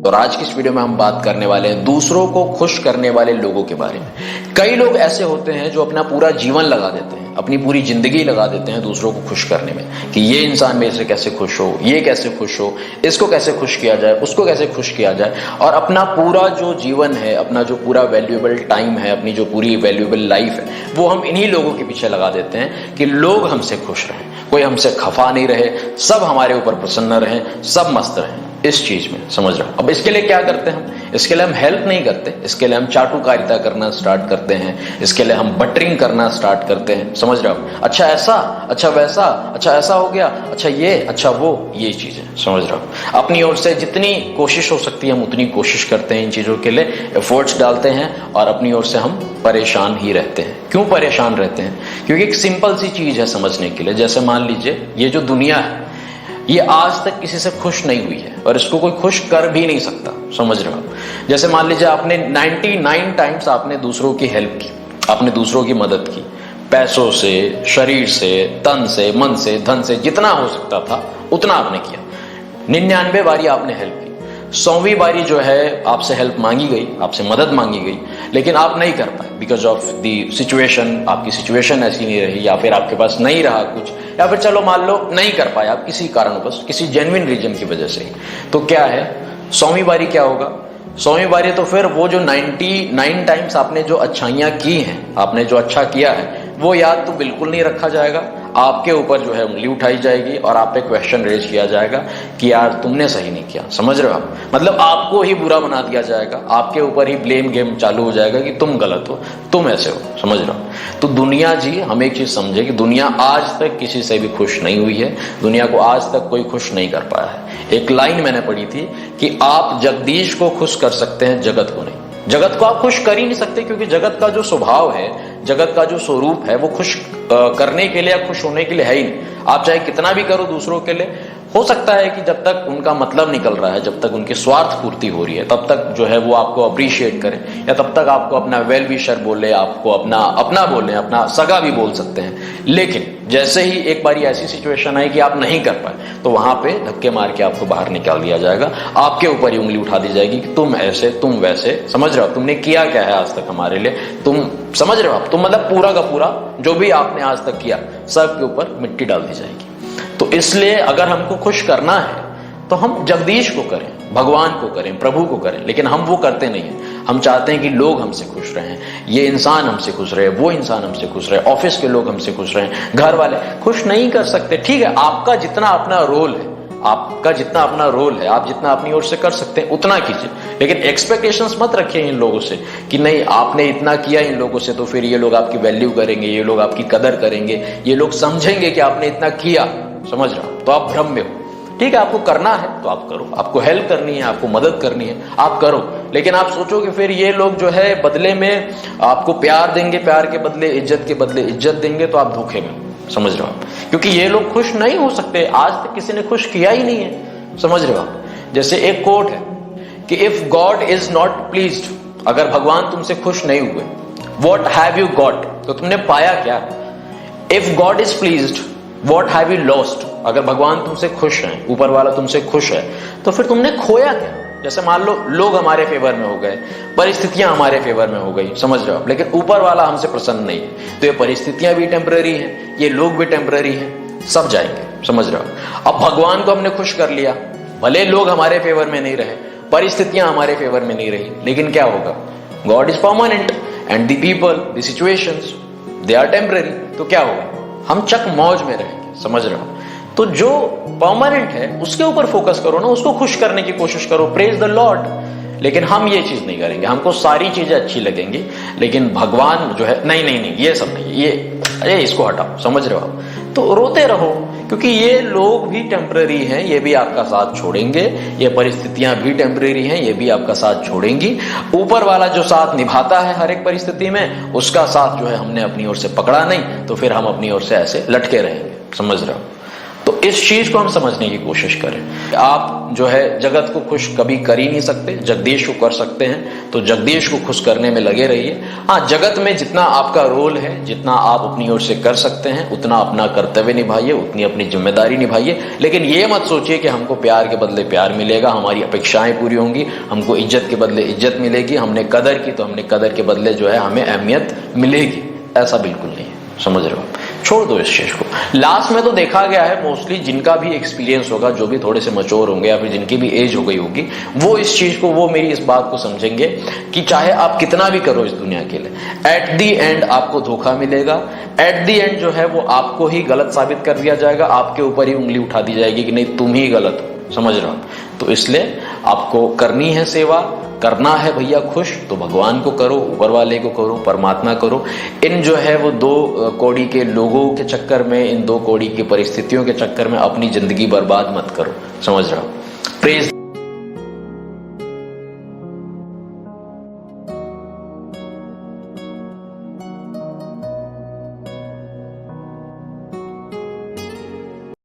और आज की इस वीडियो में हम बात करने वाले हैं दूसरों को खुश करने वाले लोगों के बारे में। कई लोग ऐसे होते हैं जो अपना पूरा जीवन लगा देते हैं, अपनी पूरी जिंदगी लगा देते हैं दूसरों को खुश करने में कि ये इंसान मेरे से कैसे खुश हो, ये कैसे खुश हो, इसको कैसे खुश किया जाए, उसको कैसे खुश किया जाए। और अपना पूरा जो जीवन है, अपना जो पूरा वैल्यूएबल टाइम है, अपनी जो पूरी वैल्यूएबल लाइफ है, वो हम इन्हीं लोगों के पीछे लगा देते हैं कि लोग हमसे खुश रहें, कोई हमसे खफा नहीं रहे, सब हमारे ऊपर प्रसन्न रहें, सब मस्त रहें इस चीज में। समझ रहे हो? अब इसके लिए क्या करते हैं हम? इसके लिए हम हेल्प नहीं करते, इसके लिए हम चाटुकारिता करना स्टार्ट करते हैं, इसके लिए हम बटरिंग करना स्टार्ट करते हैं। समझ रहे हो? अच्छा ऐसा, अच्छा वैसा, अच्छा ऐसा हो गया, अच्छा ये, अच्छा वो, ये चीजें। समझ रहे हो? अपनी ओर से जितनी कोशिश हो सकती है हम उतनी कोशिश करते हैं, इन चीजों के लिए एफर्ट्स डालते हैं और अपनी ओर से हम परेशान ही रहते हैं। क्यों परेशान रहते हैं? क्योंकि एक सिंपल सी चीज है समझने के लिए। जैसे मान लीजिए ये जो दुनिया है ये आज तक किसी से खुश नहीं हुई है और इसको कोई खुश कर भी नहीं सकता। समझ रहे हो? जैसे मान लीजिए आपने 99 टाइम्स आपने दूसरों की हेल्प की, आपने दूसरों की मदद की, पैसों से, शरीर से, तन से, मन से, धन से, जितना हो सकता था उतना आपने किया। 99 बारी आपने हेल्प की, 100वीं बारी जो है आपसे हेल्प मांगी गई, आपसे मदद मांगी गई, लेकिन आप नहीं कर पाए बिकॉज ऑफ दी सिचुएशन। आपकी सिचुएशन ऐसी नहीं रही, या फिर आपके पास नहीं रहा कुछ, या फिर चलो मान लो नहीं कर पाए आप किसी कारणवश, किसी जेन्युइन रीजन की वजह से। तो क्या है, 100वीं बारी क्या होगा? 100वीं बारी तो फिर वो जो 99 टाइम्स आपने जो अच्छाइयां की हैं, आपने जो अच्छा किया है, वो याद तो बिल्कुल नहीं रखा जाएगा। आपके ऊपर जो है उंगली उठाई जाएगी और आप पे क्वेश्चन रेज किया जाएगा कि यार तुमने सही नहीं किया। समझ रहे हो आप? मतलब आपको ही बुरा बना दिया जाएगा, आपके ऊपर ही ब्लेम गेम चालू हो जाएगा कि तुम गलत हो, तुम ऐसे हो। समझ रहे हो? तो दुनिया जी, हम एक चीज समझे कि दुनिया आज तक किसी से भी खुश नहीं हुई है, दुनिया को आज तक कोई खुश नहीं कर पाया है। एक लाइन मैंने पढ़ी थी कि आप जगदीश को खुश कर सकते हैं, जगत को नहीं। जगत को आप खुश कर ही नहीं सकते, क्योंकि जगत का जो स्वभाव है, जगत का जो स्वरूप है, वो खुश करने के लिए या खुश होने के लिए है ही नहीं। आप चाहे कितना भी करो दूसरों के लिए, हो सकता है कि जब तक उनका मतलब निकल रहा है, जब तक उनकी स्वार्थ पूर्ति हो रही है, तब तक जो है वो आपको अप्रिशिएट करें, या तब तक आपको अपना वेल विशर बोले, आपको अपना बोले, अपना सगा भी बोल सकते हैं। लेकिन जैसे ही एक बारी ऐसी सिचुएशन आई कि आप नहीं कर पाए, तो वहां पे धक्के मार के आपको बाहर निकाल दिया जाएगा, आपके ऊपर ही उंगली उठा दी जाएगी कि तुम ऐसे, तुम वैसे। समझ रहे हो? तुमने किया क्या है आज तक हमारे लिए? तुम समझ रहे हो आप? तुम मतलब पूरा का पूरा जो भी आपने आज तक किया, सब के ऊपर मिट्टी डाल दी जाएगी। तो इसलिए अगर हमको खुश करना है तो हम जगदीश को करें, भगवान को करें, प्रभु को करें, लेकिन हम वो करते नहीं हैं। हम चाहते हैं कि लोग हमसे खुश रहें, ये इंसान हमसे खुश रहे, वो इंसान हमसे खुश रहे, ऑफिस के लोग हमसे खुश रहें, घर वाले खुश नहीं कर सकते। ठीक है, आपका जितना अपना रोल है, आपका जितना अपना रोल है, आप जितना अपनी ओर से कर सकते हैं उतना कीजिए, लेकिन एक्सपेक्टेशंस मत रखिए इन लोगों से कि नहीं आपने इतना किया इन लोगों से तो फिर ये लोग आपकी वैल्यू करेंगे, ये लोग आपकी कदर करेंगे, ये लोग समझेंगे कि आपने इतना किया। समझ रहे हो? तो आप भ्रम में हो। ठीक है, आपको करना है तो आप करो, आपको हेल्प करनी है, आपको मदद करनी है, आप करो, लेकिन आप सोचो कि फिर ये लोग जो है बदले में आपको प्यार देंगे, प्यार के बदले इज्जत के बदले इज्जत देंगे, तो आप धोखे में। समझ रहे हो आप? क्योंकि ये लोग खुश नहीं हो सकते, आज तक किसी ने खुश किया ही नहीं है। समझ रहे हो आप? जैसे एक कोट है कि if God is not pleased, अगर भगवान तुमसे खुश नहीं हुए, व्हाट हैव यू गॉट, तो तुमने पाया क्या? If God is pleased, what have you lost, अगर भगवान तुमसे खुश हैं, ऊपर वाला तुमसे खुश है, तो फिर तुमने खोया क्या? जैसे मान लो लोग हमारे फेवर में हो गए, परिस्थितियां हमारे फेवर में हो गई, समझ रहे हो आप, लेकिन ऊपर वाला हमसे प्रसन्न नहीं है, तो ये परिस्थितियां भी टेम्पररी हैं, ये लोग भी टेम्पररी हैं, सब जाएंगे। समझ रहे हो? अब भगवान को हमने खुश कर लिया, भले लोग हमारे फेवर में नहीं रहे, परिस्थितियां हमारे फेवर में नहीं रही, लेकिन क्या होगा? God is permanent and the people, the situations, they are temporary. तो क्या होगा? हम चक मौज में रहेंगे। समझ रहे हो? तो जो परमानेंट है उसके ऊपर फोकस करो ना, उसको खुश करने की कोशिश करो, प्रेज द लॉर्ड। लेकिन हम ये चीज नहीं करेंगे, हमको सारी चीजें अच्छी लगेंगी, लेकिन भगवान जो है नहीं नहीं नहीं, ये सब नहीं, ये इसको हटाओ। समझ रहे हो आप? तो रोते रहो, क्योंकि ये लोग भी टेम्पररी हैं, ये भी आपका साथ छोड़ेंगे, ये परिस्थितियां भी टेम्पररी हैं, ये भी आपका साथ छोड़ेंगी। ऊपर वाला जो साथ निभाता है हर एक परिस्थिति में, उसका साथ जो है हमने अपनी ओर से पकड़ा नहीं, तो फिर हम अपनी ओर से ऐसे लटके रहेंगे। समझ रहे हो? तो इस चीज को हम समझने की कोशिश करें। आप जो है जगत को खुश कभी कर ही नहीं सकते, जगदीश को कर सकते हैं, तो जगदीश को खुश करने में लगे रहिए। हाँ, जगत में जितना आपका रोल है, जितना आप अपनी ओर से कर सकते हैं, उतना अपना कर्तव्य निभाइए, उतनी अपनी जिम्मेदारी निभाइए। लेकिन ये मत सोचिए कि हमको प्यार के बदले प्यार मिलेगा, हमारी अपेक्षाएं पूरी होंगी, हमको इज्जत के बदले इज्जत मिलेगी, हमने कदर की तो हमने कदर के बदले जो है हमें अहमियत मिलेगी। ऐसा बिल्कुल नहीं है, समझ रहे हो? छोड़ दो इस चीज को। लास्ट में तो देखा गया है मोस्टली जिनका भी एक्सपीरियंस होगा, जो भी थोड़े से मैच्योर होंगे या फिर जिनकी भी एज हो गई होगी, वो इस चीज को, वो मेरी इस बात को समझेंगे कि चाहे आप कितना भी करो इस दुनिया के लिए, एट दी एंड आपको धोखा मिलेगा। एट दी एंड जो है वो आपको ही गलत साबित कर दिया जाएगा, आपके ऊपर ही उंगली उठा दी जाएगी कि नहीं तुम ही गलत हो, समझ रहे हो? तो इसलिए आपको करनी है सेवा, करना है भैया खुश, तो भगवान को करो, ऊपर वाले को करो, परमात्मा करो। इन जो है वो दो कौड़ी के लोगों के चक्कर में, इन दो कौड़ी की परिस्थितियों के चक्कर में अपनी जिंदगी बर्बाद मत करो, समझ रहे हो? प्रेज